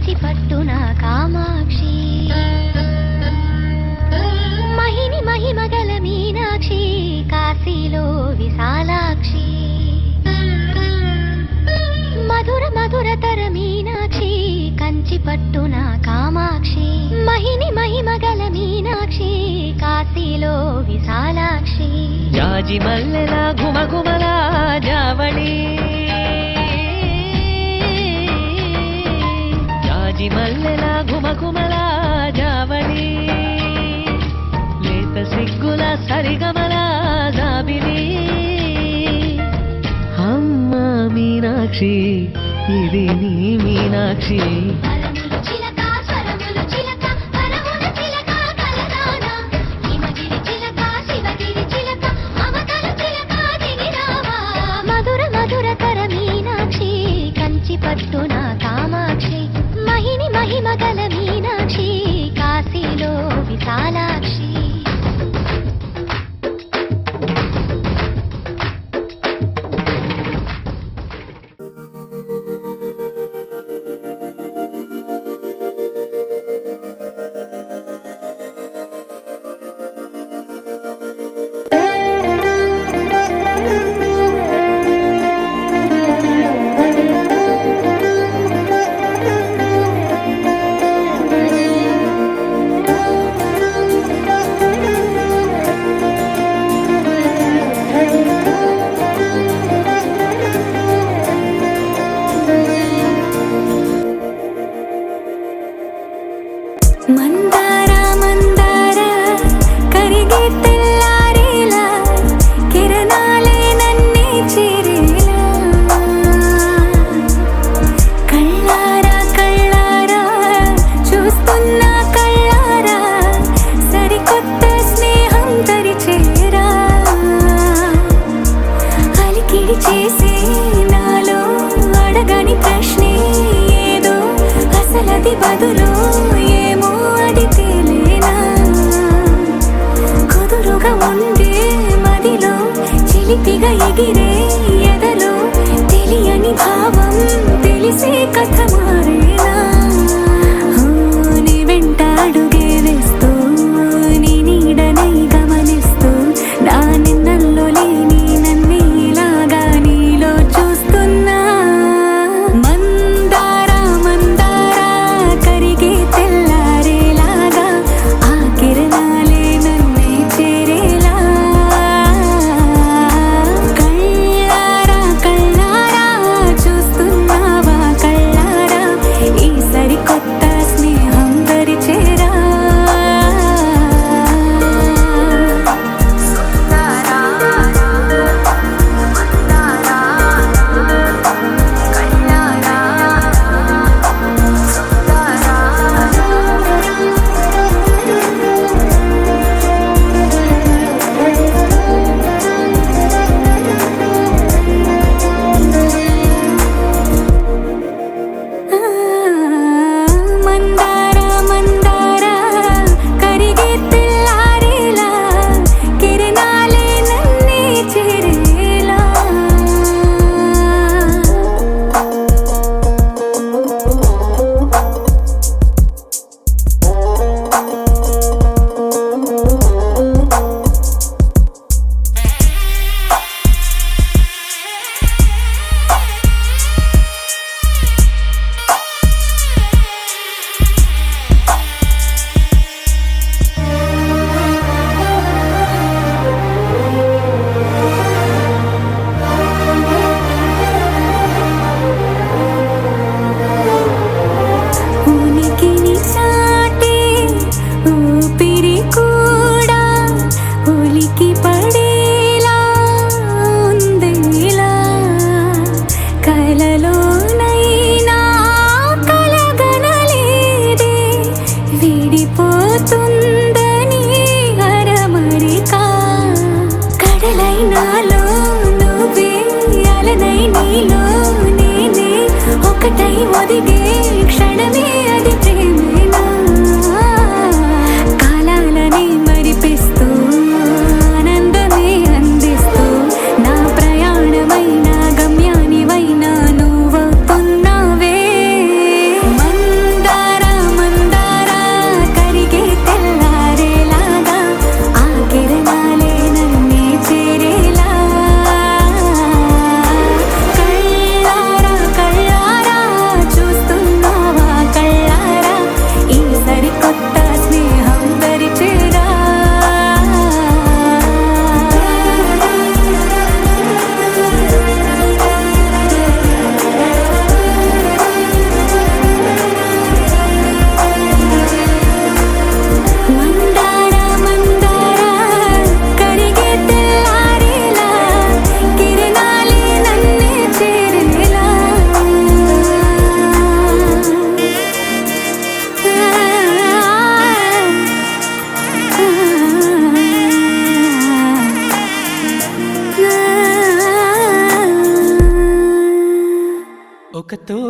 కంచి పట్టున కామాక్షి మహిని మహిమగల మీనాక్షి కాశీలో విశాలాక్షి మధుర మధురతర మీనాక్షి కంచి పట్టున కామాక్షి మహిని మహిమగల మీనాక్షి కాశీలో విశాలాక్షి జాజి మల్లెల ఘుమఘుమల జావళి జాజి మల్లెల ఘుమఘుమల జావళి లేత సిగ్గుల సరిగమల జాబిలి అమ్మ మీనాక్షి ఇది నీ మీనాక్షి పట్టున కామాక్షి మహిని మహిమగల మీనాక్షి కాశీలో విశాలాక్షి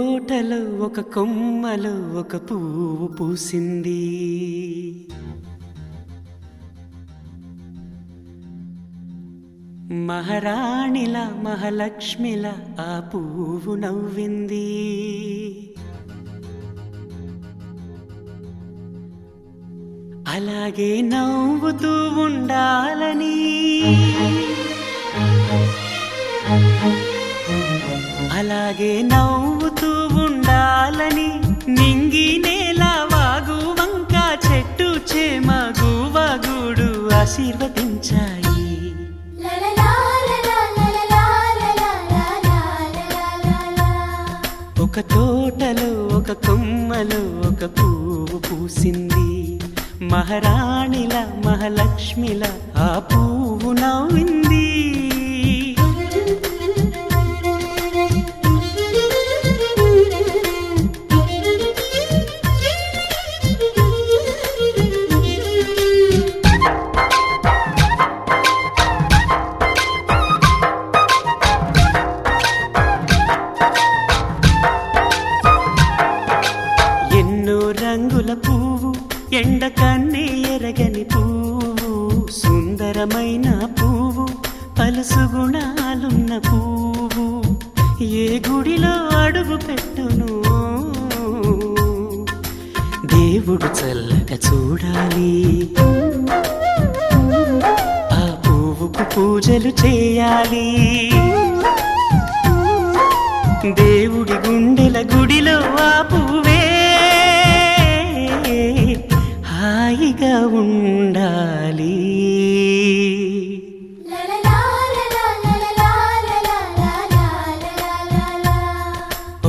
తోటలో ఒక కొమ్మలో ఒక పువ్వు పూసింది. మహారాణిల మహాలక్ష్మిల ఆ పువ్వు నవ్వింది. అలాగే నవ్వుతూ ఉండాలని, అలాగే నవ్వుతూ ఉండాలని నింగి నేల వాగు వంక చెట్టు చేమ గువగూడు ఆశీర్వదించాయి. ఒక తోటలో ఒక కొమ్మలో ఒక పువ్వు పూసింది. మహారాణిల మహాలక్ష్మిల ఆ పువ్వు నవ్వింది. రంగుల పువ్వు ఎండ కన్నే ఎరగని పువ్వు, సుందరమైన పువ్వు పలుసు గుణాలున్న పువ్వు, ఏ గుడిలో అడుగు పెట్టును దేవుడు చల్లగా చూడాలి. ఆ పువ్వుకు పూజలు చేయాలి. దేవుడి గుండెల గుడిలో ఆ పువ్వే హాయిగా ఉండాలి.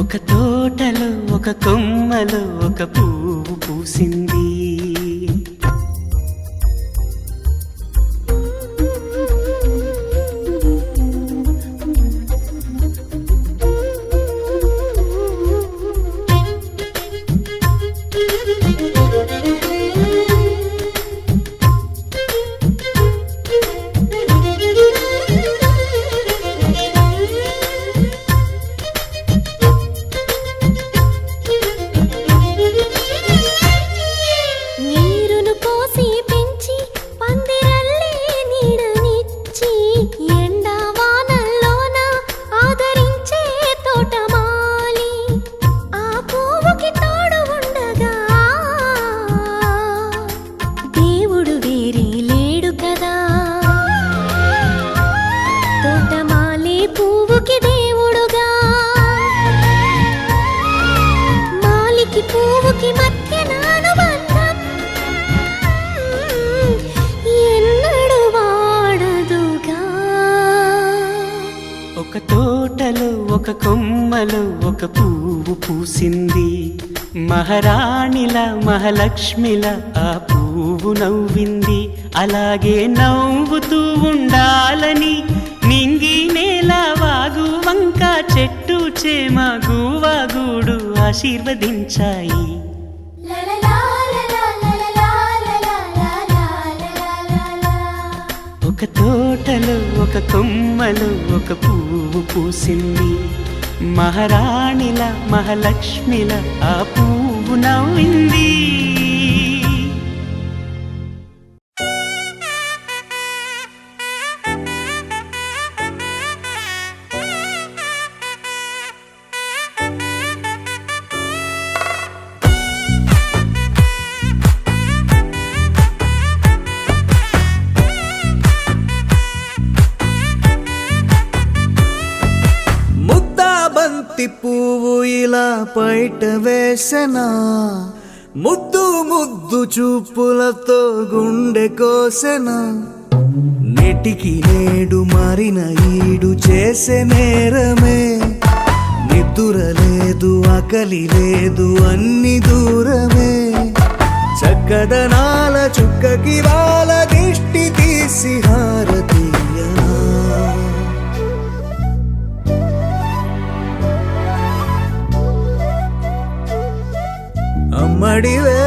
ఒక తోటలో ఒక కొమ్మలో ఒక పువ్వు పూసింది. ఒక తోటలో ఒక కొమ్మలో ఒక పువ్వు పూసింది. మహారాణిల మహాలక్ష్మిల ఆ పువ్వు నవ్వింది. అలాగే నవ్వుతూ ఉండాలని నింగి నేల వాగు వంక చెట్టు చేమ గువగూడు ఆశీర్వదించాయి. ఒక తోటలో ఒక కొమ్మలో ఒక పువ్వు పూసింది. మహారాణిల మహాలక్ష్మిల ఆ పువ్వు నవ్వింది. పువ్వు ఇలా పైట వేసెనా, ముద్దు ముద్దు చూపులతో గుండె కోసెనా, నెటికి నేడు మారిన ఈడు చేసే నేరమే, నిద్ర లేదు ఆకలి లేదు అన్ని దూరమే, చక్కదనాల చుక్కకి వాళ్ళ దిష్టి తీసి హారతీయనా. అమ్మడివే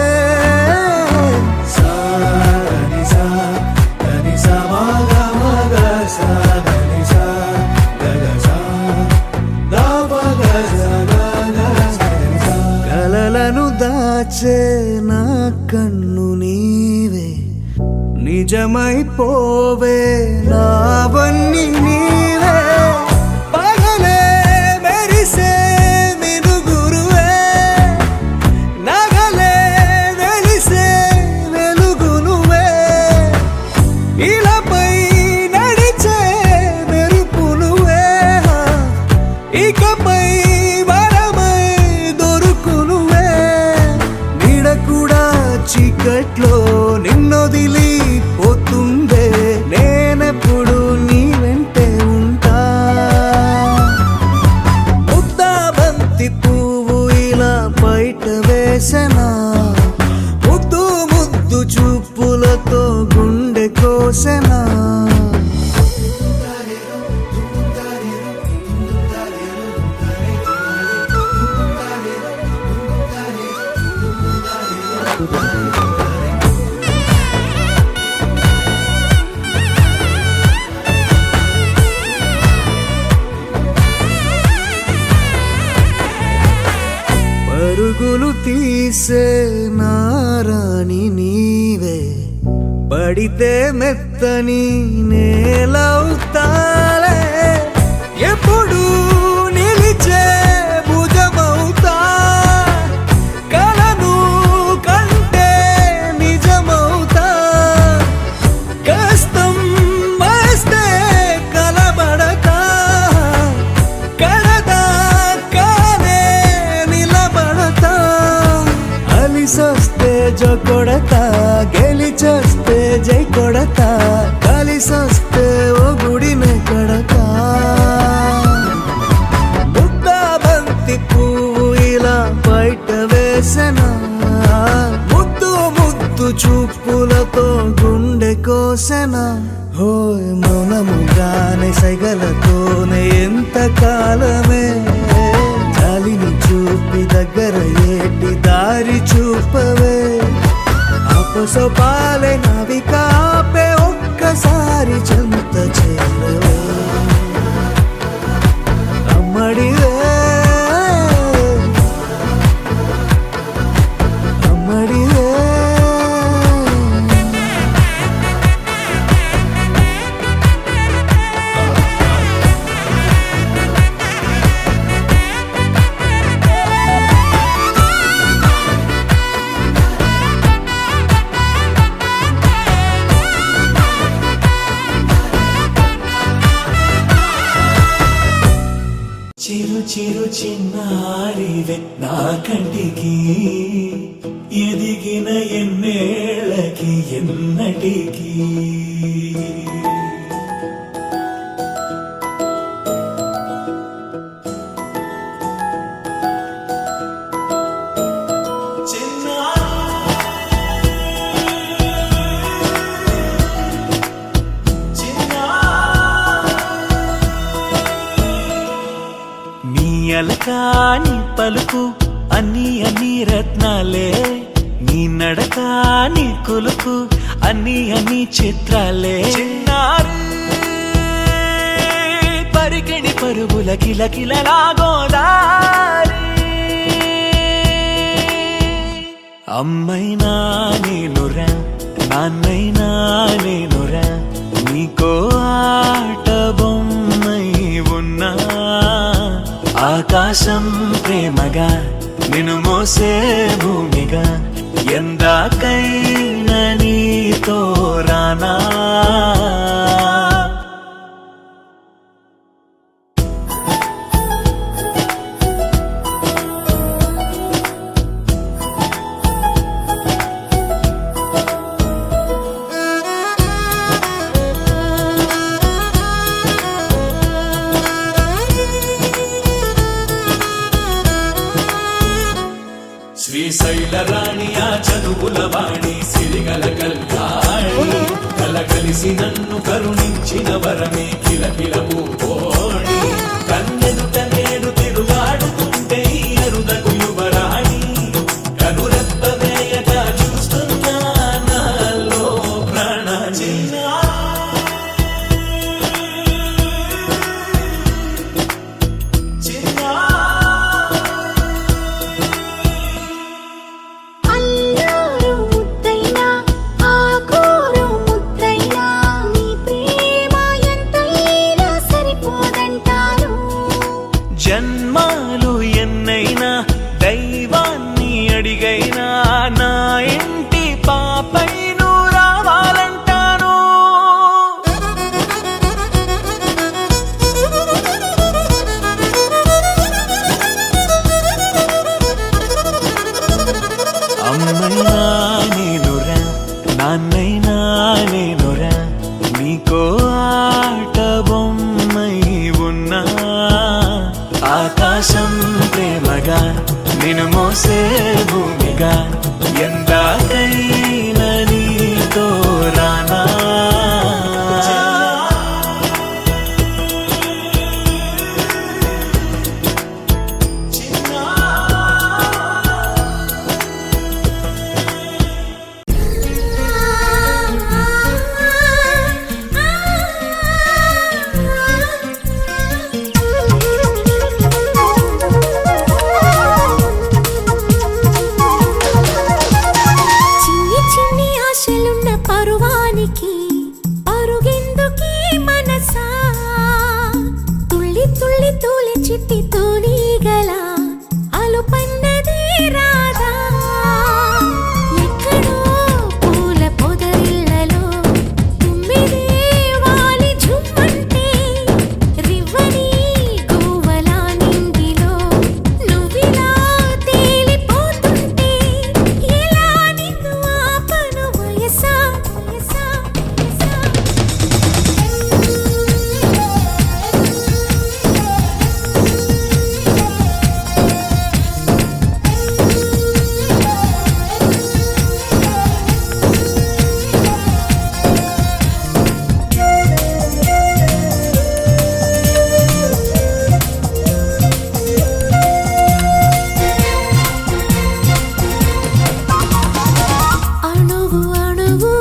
సాని సా దని సా మగ మగ సా దని సా గగ సా దా మగ సా గగ దాచే నా కన్ను నీవే నిజమైపోవే నావన్నీ నీవే పగలే మెరిసే మినుగురువే నగలే వెలిసే వెలుగు నువ్వే ఇలాపై నడిచే మెరుపు నువ్వే ఇకపై వరమై దొరుకు నువ్వే నీడ కూడా చీకట్లో నిన్నొదిలి పోతుందే నేనెప్పుడు నీ వెంటే ఉంటా ముద్దా బంతి పువ్వు ఇలా బయట వేసెనా ముద్దు ముద్దు చూపులతో గుండె కోసెనా పరుగులు తీసే నారాణి నీవే పడితే మెత్తని నేలవుతాలే ఎప్పుడు నిలిచే భుజమవుతా కలను కంటే నిజమవుతా కష్టం వస్తే కలబడతా కడదాకానే నిలబడతా అలిసొస్తే జో కొడతా గెలిచొస్తే జై కొడతా కలిసొస్తే ఓ గుడినే కడతా ముద్దా బంతి పువ్వు ఇలా బయట వేసెనా ముద్దు ముద్దు చూపులతో గుండె కోసెనా హోయ్ మౌనముగానే సైగలతోనే ఎంత కాలమే జాలిని చూపి దగ్గర ఏటి దారి చూపవే అపసపాలే నవికాపే ఒక్కసారి చెంత చేరవే అమ్మడివే అమ్మడివే చిరు చిరు చిన్నారివే నా కంటికి ఎదిగిన ఎన్నేళ్ళకి ఎన్నటికి అలకాని పలుకు అన్ని అన్ని రత్నాలే నీ నడకాని కొలుకు అన్ని అన్ని చిత్రాలే చిన్నారు పరికిణి పరుగుల కిలకిలలాగోదారి అమ్మైనా నేనురా నాన్నైనా నేనురా నీకో ఆట బొమ్మై ఉన్నా ఆకాశం ప్రేమగా నిన్ను మోసే భూమిగా ఎందాకైనా నీతో రానా శ్రీశైల రాణియా చదువుల వాణి సిరిగల కల్యాణి కలగలిసి నన్ను కరుణించిన వరమే కిలకిల పూకోణి కన్నెదుట నేడు తిరుగాడుతుంటే ఈ అరుదకు యువరాణి కనురెప్ప వేయగా చూస్తున్నా నాలో ప్రాణ అమ్మైనా నేనురా నాన్నైనా నేనురా నీకో ఆట బొమ్మై ఉన్నా ఆకాశం ప్రేమగా నిన్ను మోసే భూమిగా ఎందాకైనా నీతో రానా చిన్ని చిన్ని ఆశలున్న పరువానికి పరుగెందుకీ మనసా తుళ్ళి తుళ్ళి తూలి చిట్టి తూలిగల అలుపన్నది రాదా ఎక్కడో పూల పొదరిళ్ళలో తుమ్మిదే వాలి ఝుమ్మంటే రివ్వని గువ్వలా నింగిలో నువ్విలా తేలిపోతుంటే ఎలా నిన్ను ఆపను వయసా వయసా వయసా అణువు అణువు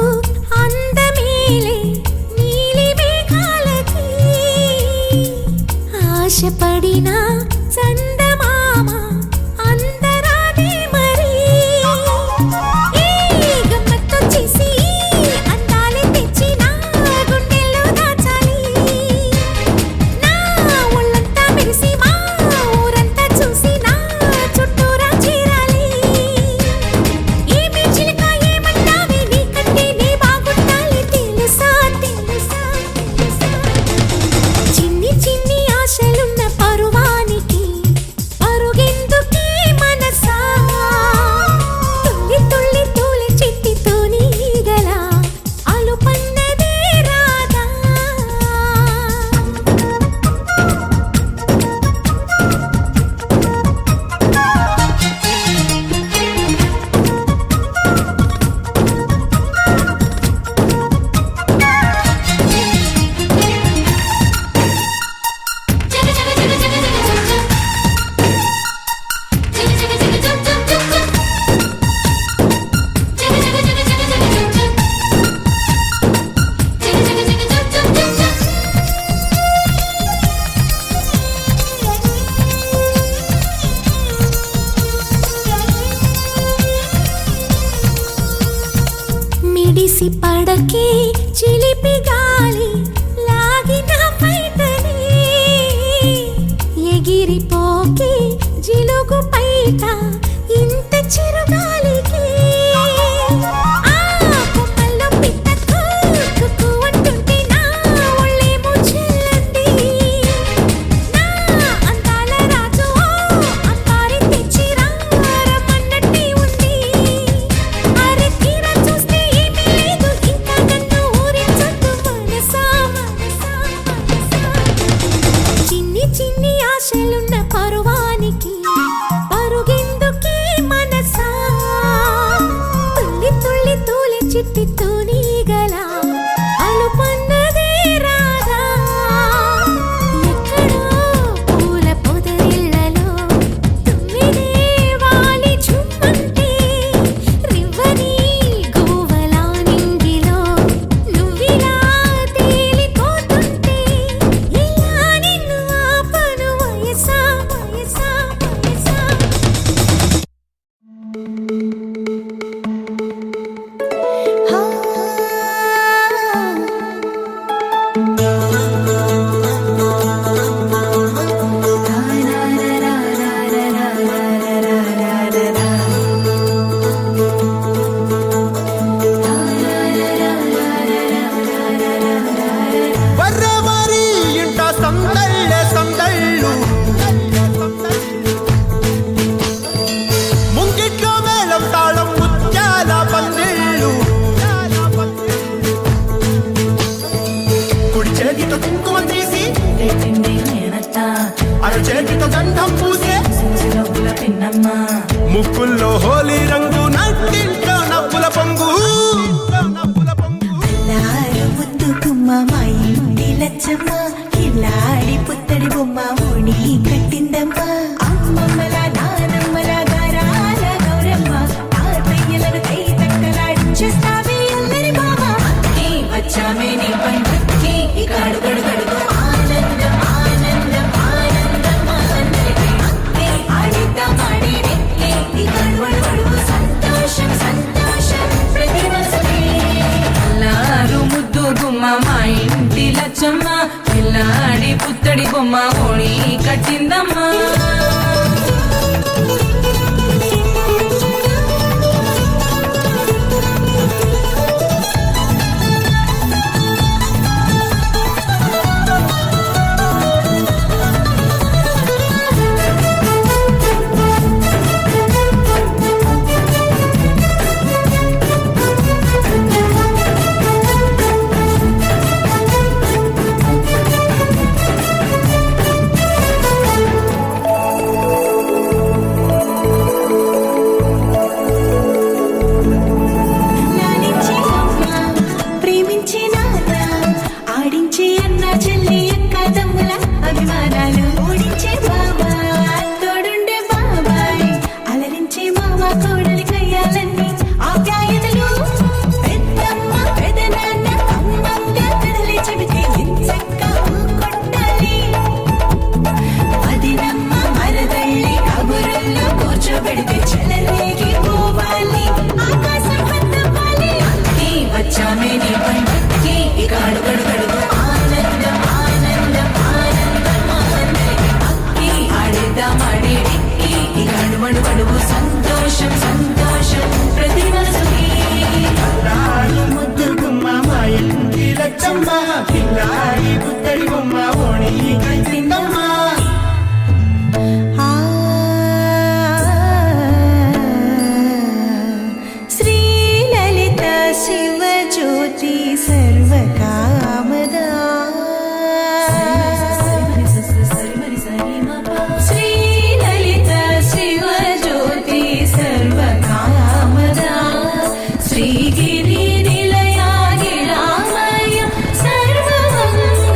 అందమేలే నీలి మేఘాలకి ఆశపడిన చందమామ అందరాదే మరి ఈ గమ్మత్తు చేసి అందాలే తెచ్చి నా గుండెల్లో దాచాలి నా ఒళ్ళంతా మెరిసి మా ఊరంతా చూసి నా చుట్టూరా చేరాలి ఏమి చిలక ఏమంటావే నీకంటే నీ బాగుండాలి తెలుసా తెలుసా తెలుసా చిన్ని చిన్ని ఆశలున్న పరువానికి పరుగెందుకీ మనసా తుళ్ళి తుళ్ళి తూలి చిట్టితోని గల అలుపన్నదే రాదా మిడిసి పడకే చిలిపి గాలి లాగిన పైటనే ఎగిరిపోకే జిలుగు పైట ఇంత చిరుగాలికి ఆ కొమ్మల్లో పిట్ట కుక్కు అంటుంటే నా ఒళ్ళేమో చెల్లంది నా అందాల రాజు అంబారి తెచ్చి రమ్మన్నట్టే ఉంది అరే తీరా చూస్తే ఏమీ లేదు ఇంకా నన్ను ఊరించొద్దు మనసా మనసా మనసా చిన్ని చిన్ని ఆశలున్న పరువానికి పరుగెందుకీ ముక్కుల్లో హోలీ రంగు నట్టింట్లో నవ్వుల పొంగు అల్లారు ముద్దు గుమ్మ మా ఇంటి లచ్చమ్మ కిల్లాడి పుత్తడి బొమ్మ ఓణి కట్టిందమ్మ అమ్మమ్మల నానమ్మల గారాల గౌరమ్మ తాతయ్యలను కై తక్కలాడించేస్తావే అల్లరి బావ అక్కి వచ్చామే నీ పండుక్కి ఇక అడుగడు గడుగు ఆనందం ఆనందం ఆనందం అందరికీ అక్కి ఆడిద్దాం ఆడి రెక్కి ఇక అడుగడు గడుగు సంతోషం సంతోషం ప్రతి మనసుకి అల్లారు ముద్దు గుమ్మ మా ఇంటి లచ్చమ్మ పిల్లాడి పుత్తడి బొమ్మ ఓణి కట్టిందమ్మా లాలించే అమ్మ ప్రేమించే నాన్న ఆడించే అన్న చెల్లి అక్క తమ్ముల అభిమానాలు ఓడించే బావ తోడుండే బాబాయ్ అలరించే మామ కోడలి కయ్యాలన్నీ ఆప్యాయతలు పెద్దమ్మ పెదనాన్న అమ్మంగా కథలే చెబితే ఎంచక్కా కొట్టాలి వదినమ్మ మరదళ్ళి కబురుల్లో కూర్చోబెడితే చెలరేగి పోవాలి ఆకాశం పెద్దవాలి అక్కి వచ్చామే నీ పండుక్కి ఇక అడుగడు గడుగు ఆనందం ఆనందం ఆనందం అందరికీ అక్కి ఆడిద్దాం ఆడి రెక్కి ఇక అడుగడు గడుగు సంతోషం సంతోషం ప్రతి మనసుకి అల్లారు ముద్దు గుమ్మ మా ఇంటి లచ్చమ్మ కిల్లాడి పుత్తడి బొమ్మ ఓణి కట్టిందమ్మా శ్రీలలిత శివజ్యోతి సర్వకామదా శ్రీలలిత శివజ్యోతి సర్వకామదా శ్రీగిరి నిలయాగిరామయ సర్వమంగళ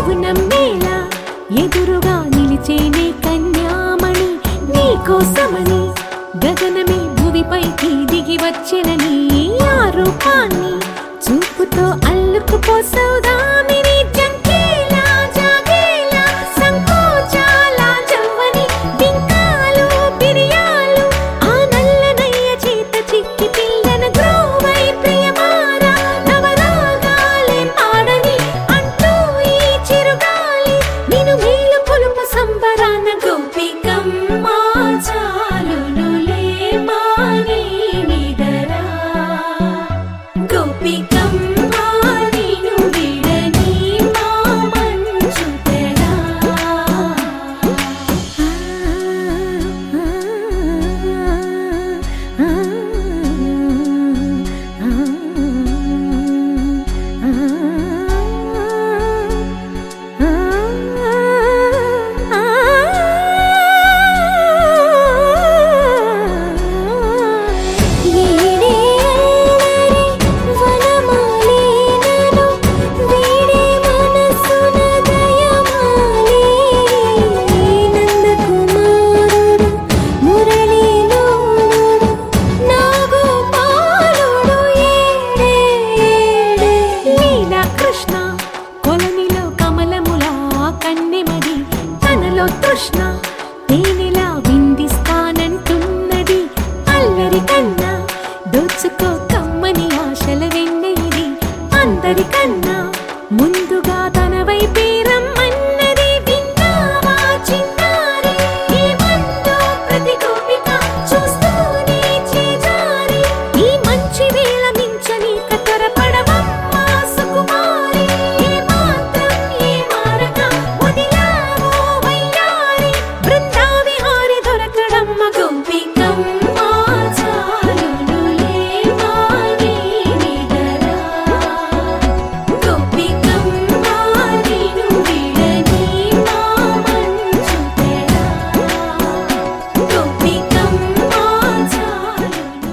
నువ్వు నమ్మేలా ఎదురుగా నిలిచేనే కన్యామణి నీకోసమని గగనమే భువిపైకి దిగి వచ్చినని ఆ రూపాన్ని చూపుతో అల్లుకుపోసౌదామిని జంకేలా జాగేలా సంకోచాల జవ్వని బింకాలు బిరియాలు ఆ నల్లనయ్య చేత చిక్కి పిల్లన గ్రోవై ప్రియమారా నవరాగాలే పాడని అంటూ ఈ చిరుగాలి నిన్ను మేలు కొలుపు సంబరాన గోపికమ్మ చాలునులే మాని నిదరా గోపికమ్మ నిన్ను విడని మా మంచు తెరా కృష్ణ కొలనిలో కమలములా కన్నెమది తనలో తృష్ణ తేనెలా విందిస్తానంటున్నది అల్లరి కన్నా దోచుకో కమ్మని ఆశల వెన్నెయిది అందరికన్నా ముందుగా తన వైపే రమ్మన్నది విన్నావా చిన్నారి ఏమందో ప్రతి గోపిక చూస్తూనే చేజారి ఈ మంచి వేళ మించని కతరపడవమ్మా సుకుమారి ఏ మాత్రం ఏ మారక వదిలావో వయ్యారి బృందావిహారి దొరకడమ్మ గోపికమ్మ చాలునులే మాని నిదరా గోపికమ్మ నిన్ను విడని మా మంచు తెరా గోపికమ్మ చాలును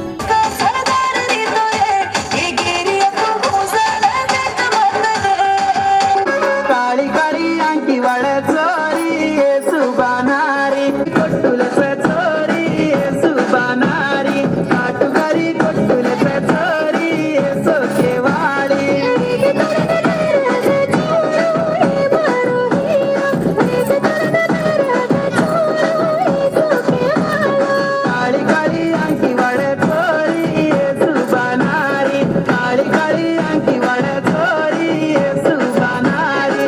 काळी काळी अंकी वळ चोरी सुबानारी कोट्टुले चोरी सुबानारी काटुकरी कोट्टुले चोरी सोकेवाळी काळी काळी अंकी वळ चोरी सुबानारी काळी काळी अंकी वळ चोरी सुबानारी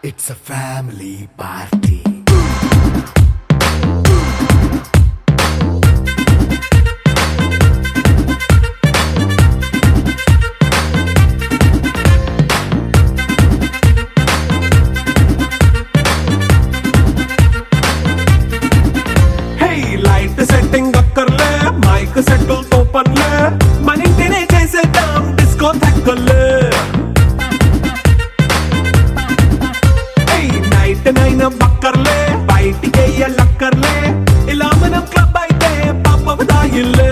It's a family party. Hey, light setting అక్కర్లే మైక్ సెట్టుల్ తో పనిలే మన ఇంటినే చేసేద్దాం డిస్కో థక్కర్లే నైట్ నైన్ బక్కర్లే బయటికి లక్కర్లే ఇలా మనం క్లబ్ అయితే పాప దాయిల్లే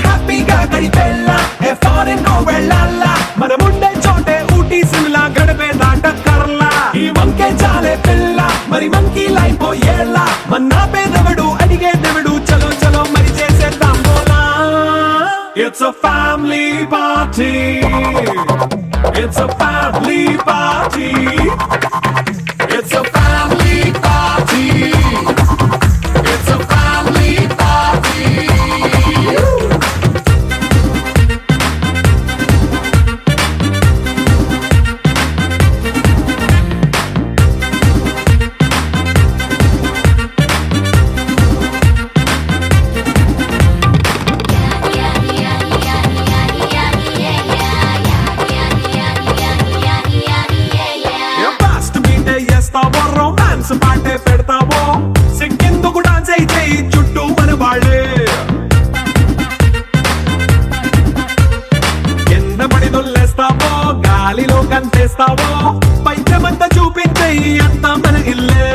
హ్యాపీగా గడిపెళ్ళ ఏ ఫారెన్ కో వెళ్ళాల మనం ఉండే చోటే ఊటీ సిమ్లా గడిపే దాటక్కర్లా ఈ వంకే చాలే పిల్ల మరి మంకీ లైఫ్ ఏళ్ళ మన్నా పేదవడు అడిగే దేవుడు చలో చలో మరి చేసేద్దాం బోలా it's a family party It's a family party. It's a family party. It's a family party. Romance పాటే పెడతావో సిగ్గెందుకు డాన్స్ అయితే చుట్టూ మన వాళ్ళే కింద పడి దొల్లేస్తావో గాలిలో కంతేస్తావో పైద్యమంతా చూపించే అంతా మన ఇల్లే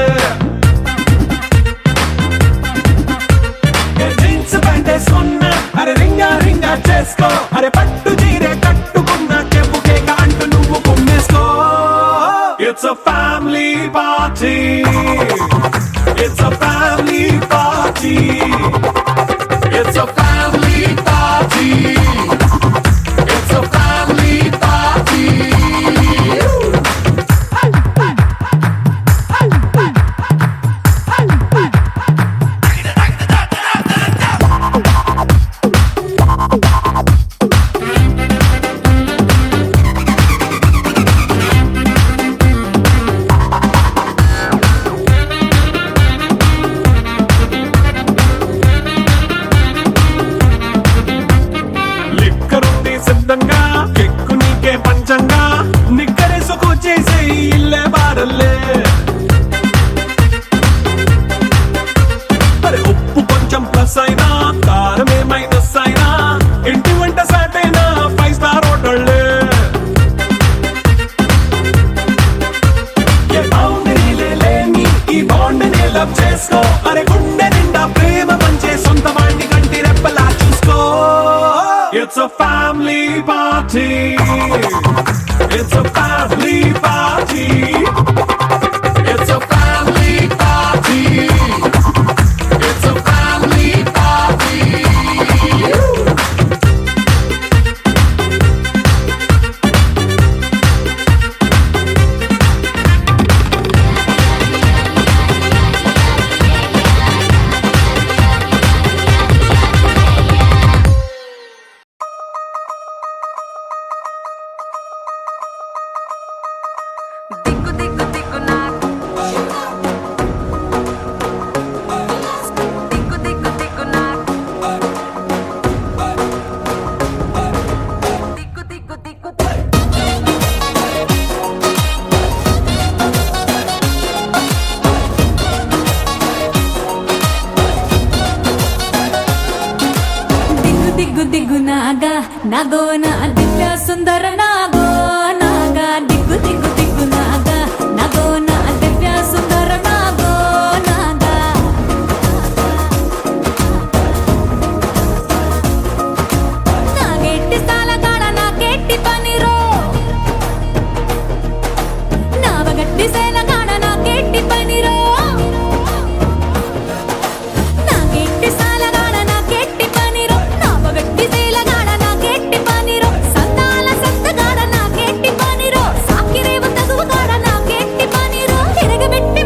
జీన్స్ ప్యాంటేసుకున్నా అరే రింగా రింగా చేసుకో అరే పట్టు చీరే కట్టుకున్న చెప్పు కేక అంటూ నువ్వు కుమ్మేసుకో It's a family party. It's a family party. It's a family party. It's a family party. సిద్ధంగా ఎక్కు నీకే పంచంగా నిక్కరేసుకు చేసే ఇల్లే బారల్లే అరే ఉప్పు కొంచెం ప్లస్ అయినా కారమే మైనస్ అయినా ఇంటి వంట సాట్ అయినా 5 స్టార్ హోటళ్ళే ఏ బౌండరీలే లేని ఈ బాండ్ ని లవ్ చేసుకో అరే గుండె నిండా ప్రేమ పంచే సొంత వాణ్ణి కంటి రెప్పలా చూసుకో It's a family party. It's a family party. It's a family party. It's a family party. నాగో నా దివ్య సుందర నాగో నాగా దిగ్గు దిగ్గు దిగ్గు నాగా నాగో నా దివ్య సుందర నాగో నాగా నాగెట్టి స్థాలగాడ నాకెట్టి పనిరో నావగట్టి సేలగాడ నాకెట్టి పనిరో నాగెట్టి స్థాలగాడ నాకెట్టి పనిరో నావగట్టి సేలగాడ నాకెట్టి పనిరో సంతాల సత్తగాడ నాకెట్టి పనిరో సాకిరేవ తగువగాడ నాకెట్టి పనిరో తిరగబెట్టి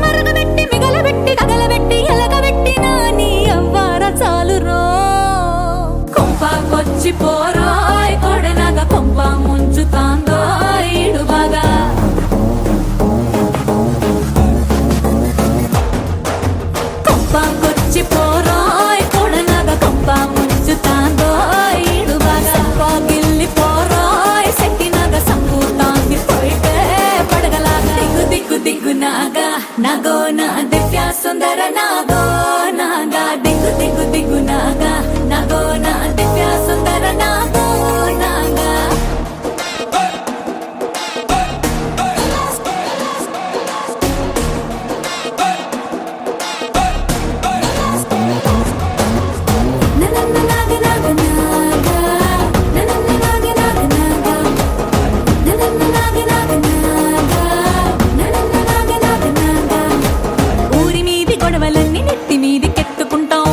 నాగో నా దివ్య సుందర నాగో నాగా దిగ్గు దిగ్గు దిగ్గు నాగా నాగో నా దివ్య సుందర నాగో నాగా ననన్న నాగ నాగ నాగా ననన్న నాగ నాగ నాగా ననన్న నాగ నాగ నాగా ననన్న నాగ నాగ నాగా ఊరి మీది గొడవలన్నీ నెత్తి మీది కెత్తుకుంటాం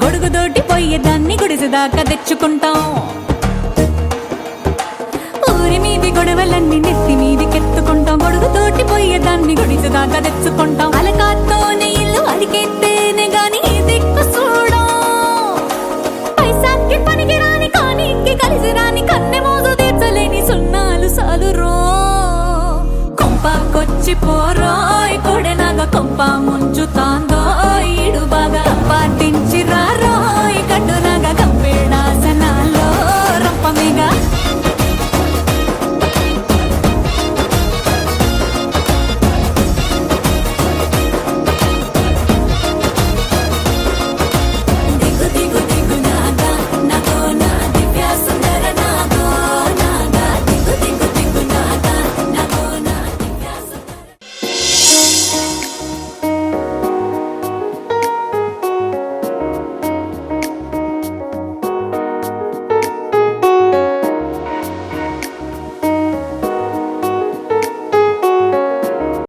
గొడుగుదోటి పోయేదాన్ని గుడిసెదాకా తెచ్చుకుంటాం ఊరి మీది గొడవలన్నీ నెత్తి మీది కెత్తుకుంటాం గొడుగుతోటి పోయేదాన్ని గుడిసెదాకా తెచ్చుకుంటాం అలకాతోనే ఇల్లు అలికెత్తేనే గాని ఈ దిక్కు చూడం పైసాకి పనికి రాని కానీకి కలిసి రాని కన్నె మోజు తీర్చలేని సున్నాలు సాలు రో కొంపకొచ్చి పోరోయ్ కొడెనాగ కొంప ముంచుతాంద